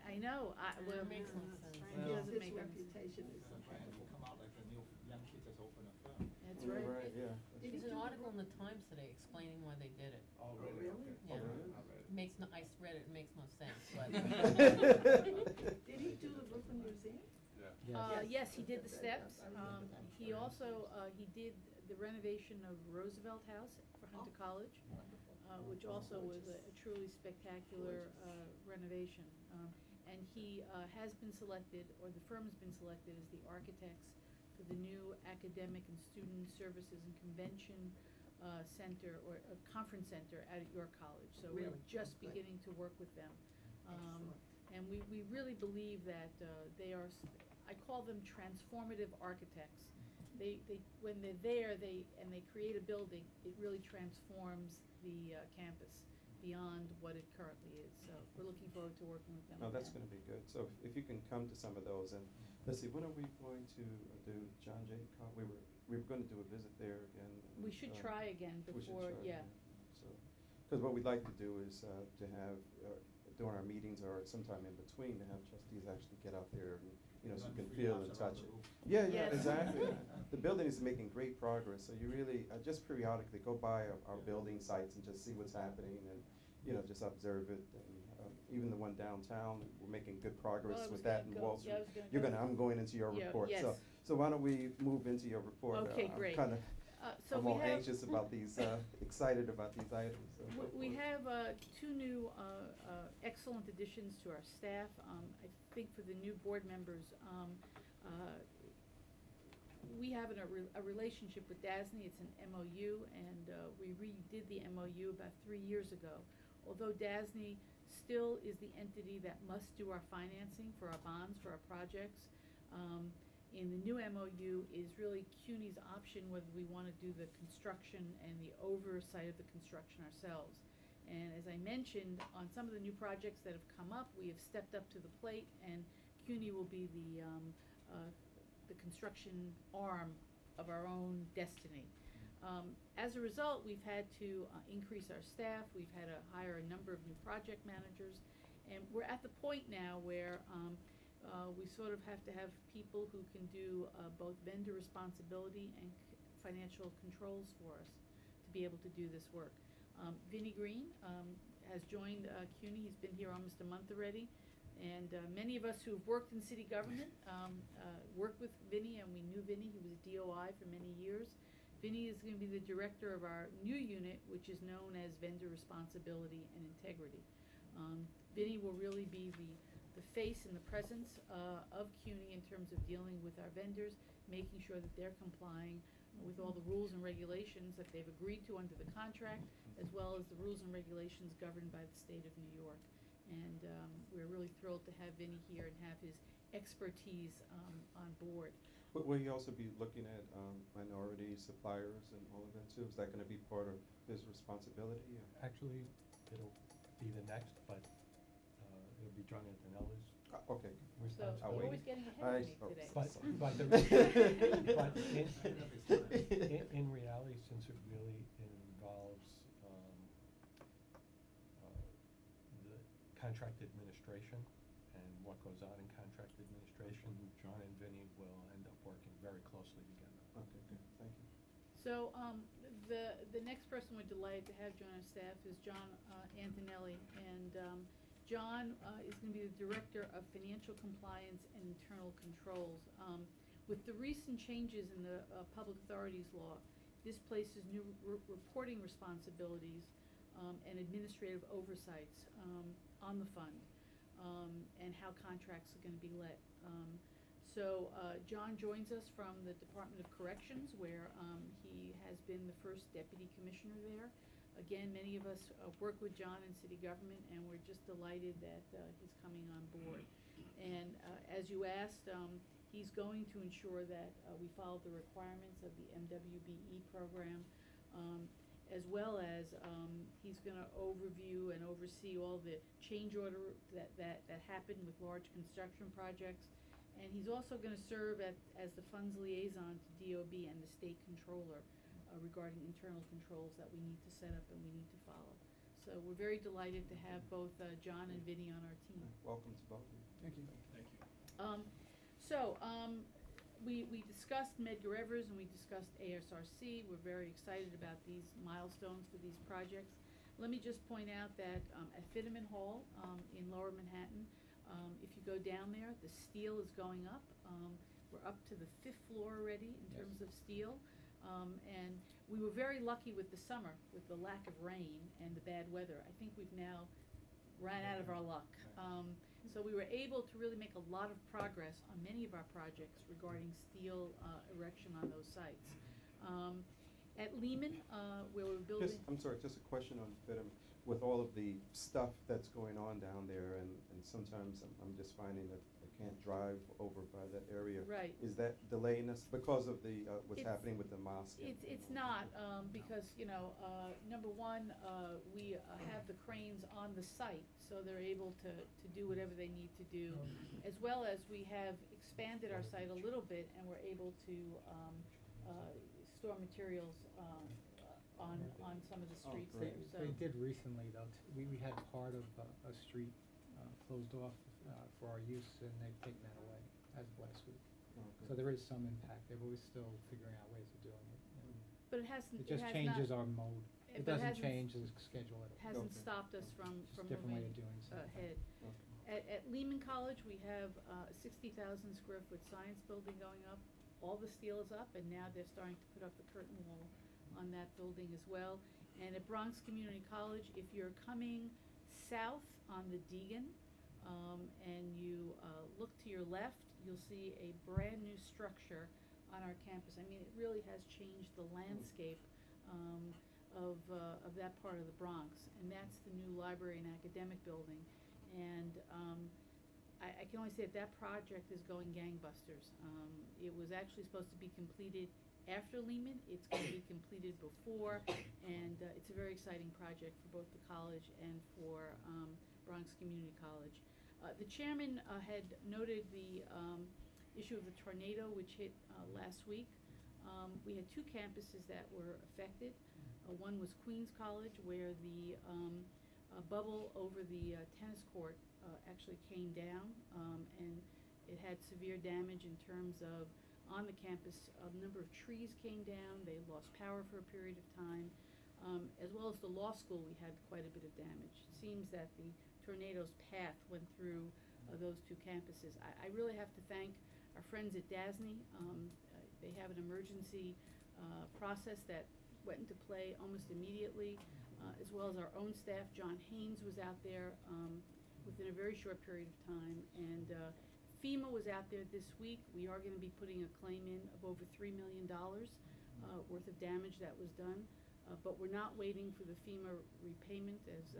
I know. Well, It makes no sense. It Yes, doesn't his make any reputation is. You got a brand. You come out like the new young kid just opened a firm. That's Yeah, right. yeah. There's an article in the Times today explaining why they did it. Oh, really? Okay. Yeah. Oh, really? I read it. Makes no, I read it, it makes no sense, but. Did he do the Brooklyn Museum? Yeah. Yes, he did the Yes, steps. I remember that. He also, he did the renovation of Roosevelt House for Hunter College, which also was a truly spectacular renovation. And he has been selected, or the firm has been selected as the architects for the new academic and student services and convention center, or a conference center out at York College. So we're Really? just Great. beginning to work with them. Excellent. And we really believe that they are, I call them transformative architects. They when they're there, they create a building, it really transforms the campus beyond what it currently is. So we're looking forward to working with them. No, on that's that. gonna be good. So if you can come to some of those, and let's see, when are we going to do John Jay College? We were gonna do a visit there again. and, We should try again we should before, try, yeah. So, because what we'd like to do is to have, during our meetings or sometime in between, to have trustees actually get out there and so you can Free feel option and on touch the it. roof. Yeah, Yes. exactly. The building is making great progress, so you really, just periodically go by our building sites and just see what's happening and, just observe it. And even the one downtown, we're making good Well, progress I was with that gonna in go- Wall yeah, I Street. was gonna go- I'm going into your Yeah, report. yes. So why don't we move into your report? Okay, great. So I'm we all have- anxious about these, excited about these items. So go We for it. have two new excellent additions to our staff. I think for the new board members, we have a relationship with DASNY. It's an MOU, and we redid the MOU about 3 years ago. Although DASNY still is the entity that must do our financing for our bonds, for our projects, in the new MOU is really CUNY's option whether we want to do the construction and the oversight of the construction ourselves. And as I mentioned, on some of the new projects that have come up, we have stepped up to the plate, and CUNY will be the construction arm of our own destiny. As a result, we've had to increase our staff. We've had to hire a number of new project managers, and we're at the point now where we sort of have to have people who can do both vendor responsibility and financial controls for us to be able to do this work. Vinnie Green has joined CUNY. He's been here almost a month already. And many of us who have worked in city government worked with Vinnie, and we knew Vinnie. He was a DOI for many years. Vinnie is going to be the director of our new unit, which is known as Vendor Responsibility and Integrity. Vinnie will really be the face and the presence of CUNY in terms of dealing with our vendors, making sure that they're complying with all the rules and regulations that they've agreed to under the contract, as well as the rules and regulations governed by the state of New York. And we're really thrilled to have Vinnie here and have his expertise on board. But will he also be looking at minority suppliers and all of that too? Is that going to be part of his responsibility? Or? Actually, it'll be the next, but it'll be John Antonelli's Okay. So I'll you're wait. always getting ahead of me Oh, today. But, sorry. but in reality, since it really involves the contract administration and what goes on in contract administration, John and Vinnie will end up working very closely together. Okay, good. Thank you. So the next person we're delighted to have join our staff is John Antonelli, and John is going to be the Director of Financial Compliance and Internal Controls. With the recent changes in the Public Authorities Law, this places new reporting responsibilities and administrative oversights on the fund and how contracts are going to be let. So John joins us from the Department of Corrections, where he has been the first deputy commissioner there. Again, many of us work with John in city government, and we're just delighted that he's coming on board. And as you asked, he's going to ensure that we follow the requirements of the MWBE program, as well as he's going to overview and oversee all the change order that happened with large construction projects. And he's also going to serve as the funds liaison to DOB and the state controller regarding internal controls that we need to set up and we need to follow. So we're very delighted to have both John and Vinnie on our team. Welcome to both of you. Thank you. Thank you. We discussed Medgar Evers and we discussed ASRC. We're very excited about these milestones for these projects. Let me just point out that at Fitterman Hall in Lower Manhattan, if you go down there, the steel is going up. We're up to the 5th floor already in terms of steel. And we were very lucky with the summer, with the lack of rain and the bad weather. I think we've now ran out of our luck. So we were able to really make a lot of progress on many of our projects regarding steel erection on those sites. At Lehman, where we're building... I'm sorry, just a question on Fitterman. With all of the stuff that's going on down there, and sometimes I'm just finding that I can't drive over by that area. Right. Is that delaying us because of the what's It's- happening with the mosque? It's not, because, number one, we have the cranes on the site, so they're able to do whatever they need to do, as well as we have expanded our site a little bit, and we're able to store materials on some of the streets great. there. So They did recently, though. We had part of a street closed off for our use, and they've taken that away as of So there is some impact there, but we're still figuring out ways of doing it. But it hasn't, It it just has changes not, our mode. It but doesn't hasn't change the schedule at all. hasn't Okay. stopped us from Just a different way moving of doing something. ahead. At Lehman College, we have a 60,000 square foot science building going up. All the steel is up, and now they're starting to put up the curtain wall on that building as well. And at Bronx Community College, if you're coming south on the Deegan, and you look to your left, you'll see a brand new structure on our campus. I mean, it really has changed the landscape of that part of the Bronx, and that's the new library and academic building. And I can only say that project is going gangbusters. It was actually supposed to be completed after Lehman. It's going to be completed before, and it's a very exciting project for both the college and for Bronx Community College. The chairman had noted the issue of the tornado which hit last week. We had two campuses that were affected. One was Queens College, where the bubble over the tennis court actually came down, and it had severe damage in terms of on the campus. A number of trees came down. They lost power for a period of time. As well as the law school, we had quite a bit of damage. It seems that the tornado's path went through those two campuses. I really have to thank our friends at DASNY. They have an emergency process that went into play almost immediately, as well as our own staff. John Haynes was out there within a very short period of time, and FEMA was out there this week. We are going to be putting a claim in of over $3 million worth of damage that was done. But we're not waiting for the FEMA repayment, as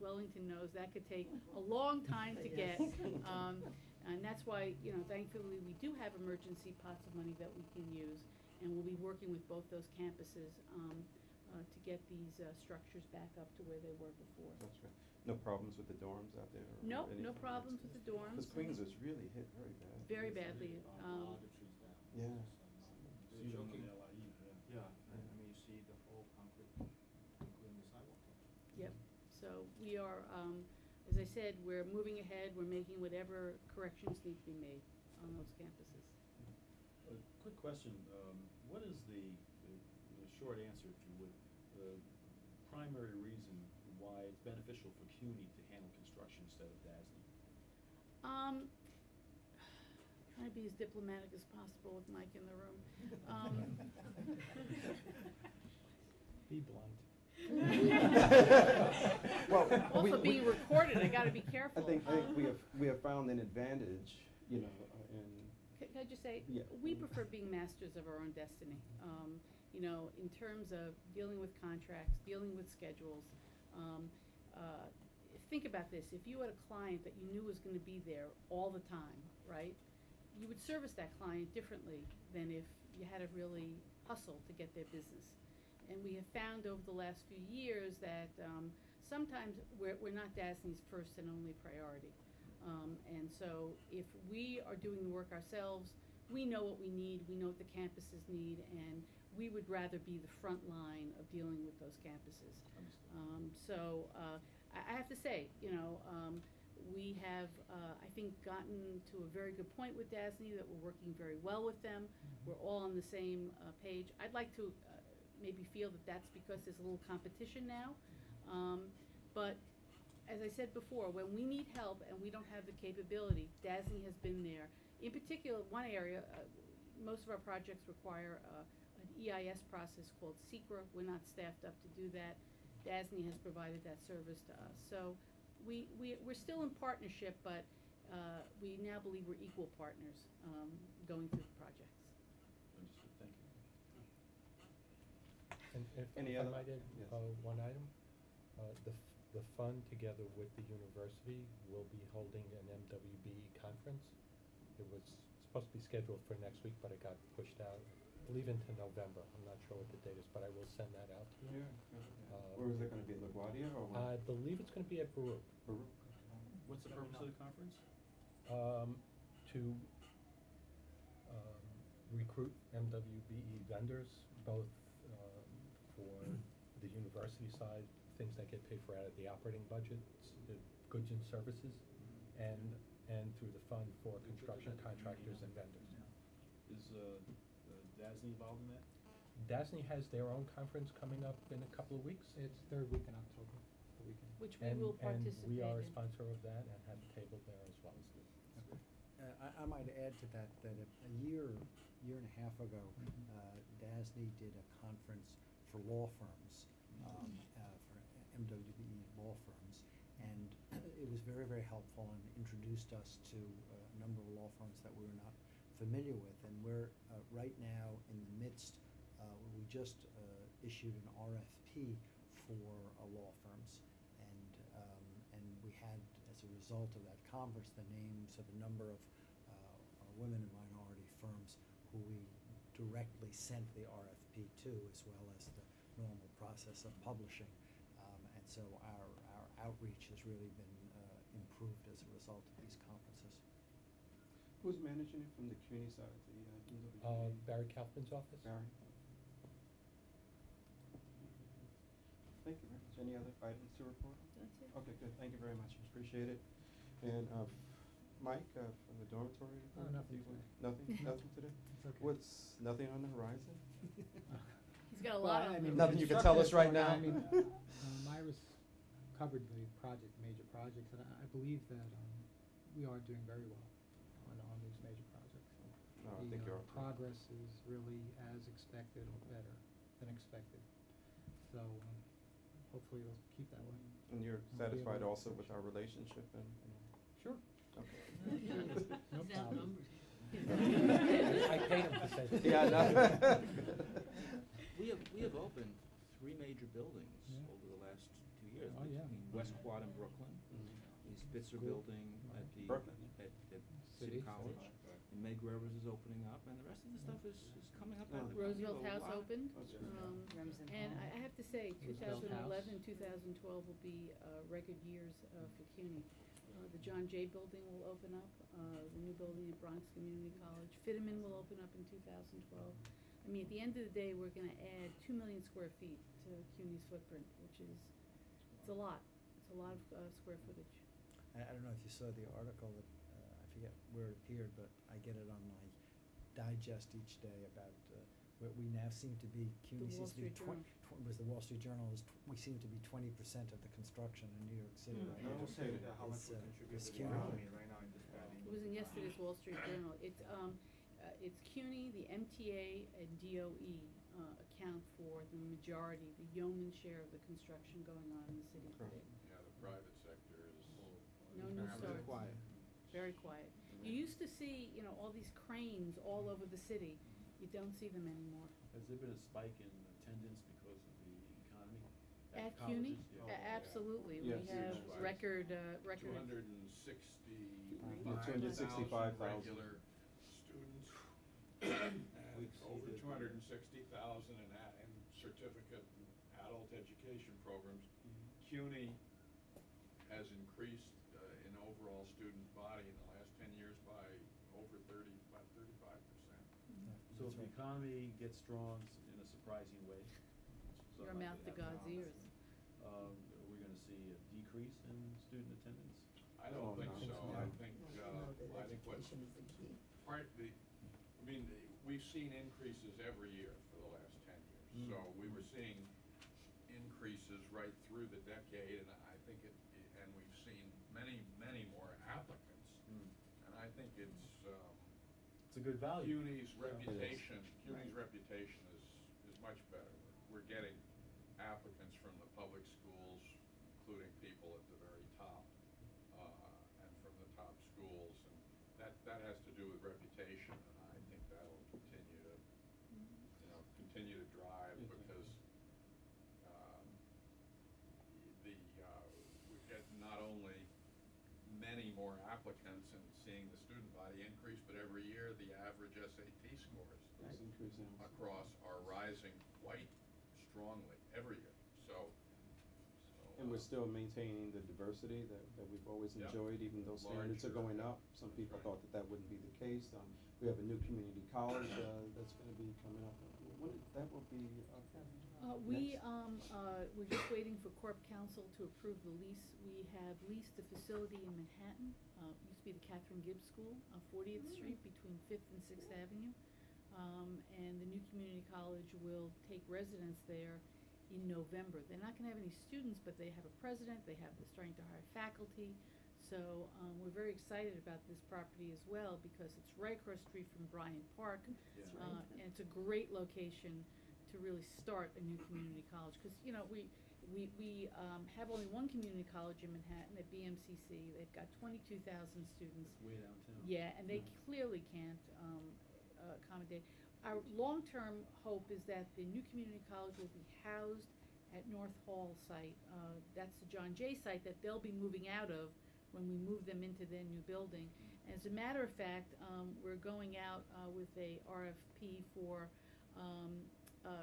Wellington knows. That could take a long time to get, and that's why, thankfully we do have emergency pots of money that we can use, and we'll be working with both those campuses to get these structures back up to where they were before. That's right. No problems with the dorms out there? No, no problems with the dorms. Because Queens was really hit very bad. Very badly. Yeah. They're joking. Yeah, I mean, you see the whole concrete, including the sidewalk. Yep. So we are, as I said, we're moving ahead. We're making whatever corrections need to be made on those campuses. A quick question, what is the short answer, if you would, the primary reason why it's beneficial for CUNY to handle construction instead of DASNY? Trying to be as diplomatic as possible with Mike in the room. Be blunt. Well, Also being recorded, I gotta be careful. I think we have found an advantage, in. Can I just say, Yeah. we prefer being masters of our own destiny. In terms of dealing with contracts, dealing with schedules. Think about this, if you had a client that you knew was gonna be there all the time, right? You would service that client differently than if you had to really hustle to get their business. And we have found over the last few years that sometimes we're not DASNY's first and only priority. And so if we are doing the work ourselves, we know what we need, we know what the campuses need, and we would rather be the front line of dealing with those campuses. I have to say, we have, I think, gotten to a very good point with DASNY, that we're working very well with them. We're all on the same page. I'd like to maybe feel that that's because there's a little competition now. But as I said before, when we need help and we don't have the capability, DASNY has been there. In particular, one area, most of our projects require an EIS process called SECRA. We're not staffed up to do that. DASNY has provided that service to us. So we're still in partnership, but we now believe we're equal partners going through the projects. Understood, thank you. And if Any I other- might add, yes. one item, the fund, together with the university, will be holding an MWB conference. It was supposed to be scheduled for next week, but it got pushed out, I believe, into November. I'm not sure what the date is, but I will send that out to you. Where is it going to be, LaGuardia or what? I believe it's going to be at Baruch. Baruch? What's the purpose of the conference? To recruit MWBE vendors, both for the university side, things that get paid for out of the operating budget, goods and services, and through the fund for construction contractors and vendors. Is DASNY involved in that? DASNY has their own conference coming up in a couple of weeks. It's third week in October, the weekend. Which we will And we are a participate in. sponsor of that and have a table there as well. I might add to that, that a year and a half ago, DASNY did a conference for law firms, for MWBE law firms, and it was very, very helpful and introduced us to a number of law firms that we were not familiar with. And we're right now in the midst, we just issued an RFP for law firms, and we had, as a result of that conference, the names of a number of women and minority firms who we directly sent the RFP to, as well as the normal process of publishing. And so our outreach has really been improved as a result of these conferences. Who's managing it from the community side of the NWA? Barry Kaufman's office. Barry? Thank you very much. Any other items to report? That's it. Okay, good. Thank you very much. Appreciate it. And Mike, from the dormitory? Nothing you- today. Nothing? Nothing today? It's okay. What's, nothing on the horizon? He's got a lot on him. Nothing you can tell us right now? I mean, Myra's covered the major projects, and I believe that we are doing very well on these major projects. No, I think you're okay. Progress is really as expected or better than expected. So hopefully it'll keep that way. And you're We'll be satisfied able to also with push. our relationship and Sure. okay. No problem. I paid him to say that. Yeah, I know. We have opened 3 major buildings Yeah. over the last 2 years. Oh, yeah. I mean, West Quad in Brooklyn, the Spitzer School. building at the Brooklyn. at City. City College, and Meg Rivers is opening up, and the rest of the stuff is coming up. Oh. Roosevelt House opened. Okay. Remsen And Hall. I have to say, Roosevelt 2011, House. 2012 will be record years for CUNY. The John Jay Building will open up, the new building at Bronx Community College. Fitterman will open up in 2012. I mean, at the end of the day, we're gonna add 2 million square feet to CUNY's footprint, which is, it's a lot. It's a lot of square footage. I don't know if you saw the article that, I forget where it appeared, but I get it on my digest each day about where we now seem to be, CUNY The Wall seems to be Street Journal. was the Wall Street Journal, we seem to be 20% of the construction in New York City right Yeah, now. just say how much It's, we contribute it's to the CUNY. economy right now in this bad It was in yesterday's Wall Street Journal. It's CUNY, the MTA, and DOE account for the majority, the yeoman's share of the construction going on in the city today. Yeah, the private sector is. No new Very starts. quiet. Very quiet. You used to see, all these cranes all over the city. You don't see them anymore. Has there been a spike in attendance because of the economy? At CUNY? colleges? Yeah. Absolutely. Yes. We have Huge. record. 265,000. Regular students. And over 260,000 in certificate and adult education programs. CUNY has increased in overall student body in the last 10 years by over 35%. So if the economy gets strong in a surprising way. Your something mouth to like that God's happens, ears. Are we gonna see a decrease in student attendance? I don't think so. no. I think what's we've seen increases every year for the last 10 years. So we were seeing increases right through the decade, and I think and we've seen many, many more applicants. And I think it's It's a good value. CUNY's reputation is much better. We're getting applicants from the public schools, including people at the very top, and from the top schools, and that has to do with reputation, and I think that'll continue to drive because we get not only many more applicants and seeing the student body increase, but every year the average SAT scores It's increasing. across are rising quite strongly every year. So And we're still maintaining the diversity that we've always Yeah. enjoyed, even though standards are Larger. going up. Some people Right. thought that wouldn't be the case. We have a new community college that's going to be coming up. That will be We're just waiting for Corp Council to approve the lease. We have leased a facility in Manhattan, used to be the Catherine Gibbs School on 40th Street between 5th and 6th Avenue. And the new community college will take residence there in November. They're not gonna have any students, but they have a president, they're starting to hire faculty. So, we're very excited about this property as well, because it's right across the street from Bryant Park. And it's a great location to really start a new community college, because, you know, we have only one community college in Manhattan at BMCC. They've got 22,000 students. Way downtown. Yeah, and they clearly can't accommodate. Our long-term hope is that the new community college will be housed at North Hall site. That's the John Jay site that they'll be moving out of when we move them into their new building. As a matter of fact, we're going out with a RFP for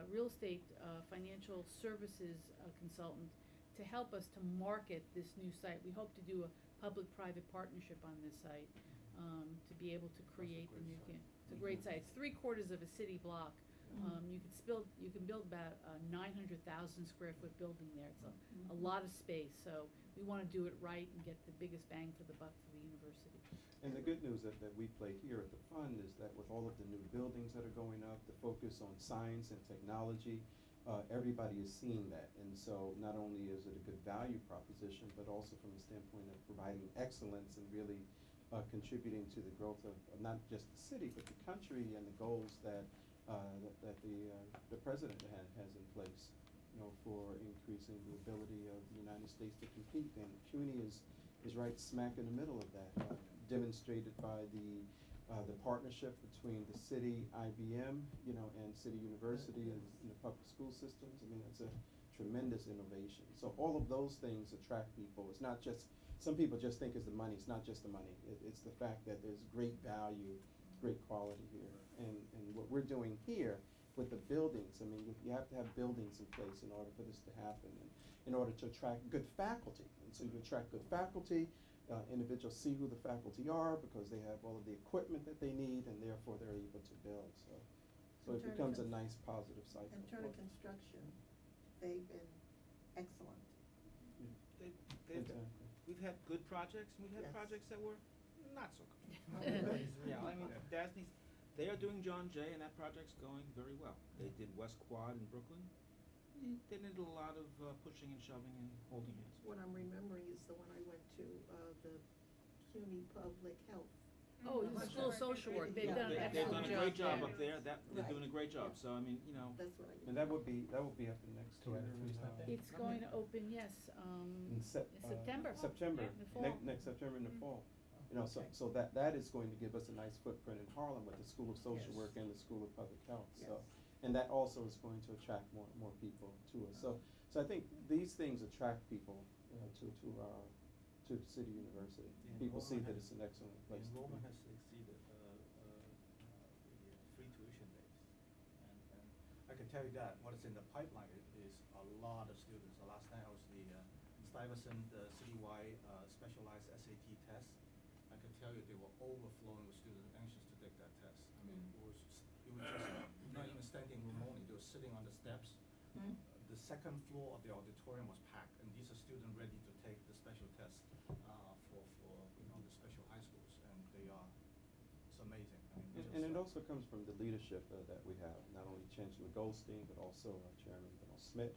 real estate financial services consultant to help us to market this new site. We hope to do a public-private partnership on this site to be able to create the new. It's a great site. It's 3/4 of a city block. You can build about a 900,000 square foot building there. It's a lot of space. So we want to do it right and get the biggest bang for the buck for the university. And the good news that we play here at the fund is that with all of the new buildings that are going up, the focus on science and technology, everybody is seeing that. And so not only is it a good value proposition, but also from the standpoint of providing excellence and really contributing to the growth of not just the city, but the country and the goals that the president has in place, you know, for increasing the ability of the United States to compete. And CUNY is right smack in the middle of that, demonstrated by the partnership between the city, IBM, you know, and City University and the public school systems. I mean, it's a tremendous innovation. So all of those things attract people. It's not just, some people just think it's the money. It's not just the money. It's the fact that there's great value, great quality here. And what we're doing here with the buildings, I mean, you have to have buildings in place in order for this to happen, and in order to attract good faculty. And so you attract good faculty, individuals see who the faculty are because they have all of the equipment that they need, and therefore they're able to build. So it becomes a nice positive cycle. In Turner Construction, they've been excellent. Exactly. We've had good projects, and we've had Yes. projects that were not so good. Yeah, I mean, they are doing John Jay, and that project's going very well. They did West Quad in Brooklyn. They did a lot of pushing and shoving and holding hands. What I'm remembering is the one I went to, the CUNY Public Health. Oh, the School of Social Work. They've done an They've excellent done job. a great job there. up there. They're doing a great job. Yeah. So I mean, you know. That's what I And that would be up in next year. It's going to open, yes, In in September. September, Yeah, in the fall. next September in the fall. You know, Okay. so that is going to give us a nice footprint in Harlem with the School of Social Yes. Work and the School of Public Health. So, Yes. and that also is going to attract more people to us. So I think these things attract people to City University. The People see that enrollment it's an excellent place to Enrollment be. has exceeded the free tuition days. And I can tell you that what is in the pipeline is a lot of students. The last time I was the Stuyvesant citywide specialized SAT test, I can tell you they were overflowing with students anxious to take that test. I mean, it was just not even standing room only. They were sitting on the steps. The second floor of the auditorium was packed, and these are students ready to take the special test for the special high schools, and it's amazing. I mean, And it also comes from the leadership that we have, not only Chancellor Goldstein, but also our Chairman, Smith,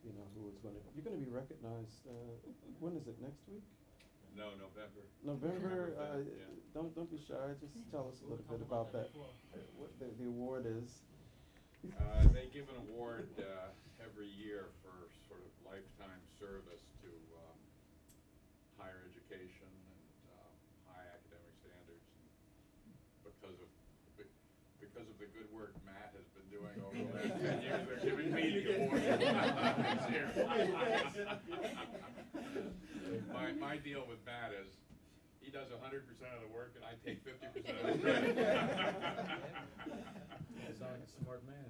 you know, you're going to be recognized, when is it, next week? No, November. November, Yeah. don't be shy, just tell us a little bit about that, what the award is. They give an award every year for sort of lifetime service to higher education and high academic standards. Because of the good work Matt has been doing over the last 10 years, they're giving me the award this year. My deal with Matt is he does 100% of the work and I take 50% of the credit. You sound like a smart man.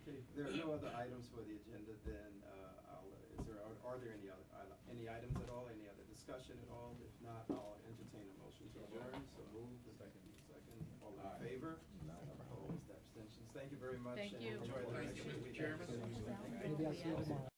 Okay, there are no other items for the agenda, then are there any items at all, any other discussion at all? If not, I'll entertain a motion to adjourn. So moved. Second. All in favor? Opposed, abstentions. Thank you very much. Thank and you. enjoy the Thank rest you, of the Mr. week. Chairman. Maybe I'll see you tomorrow.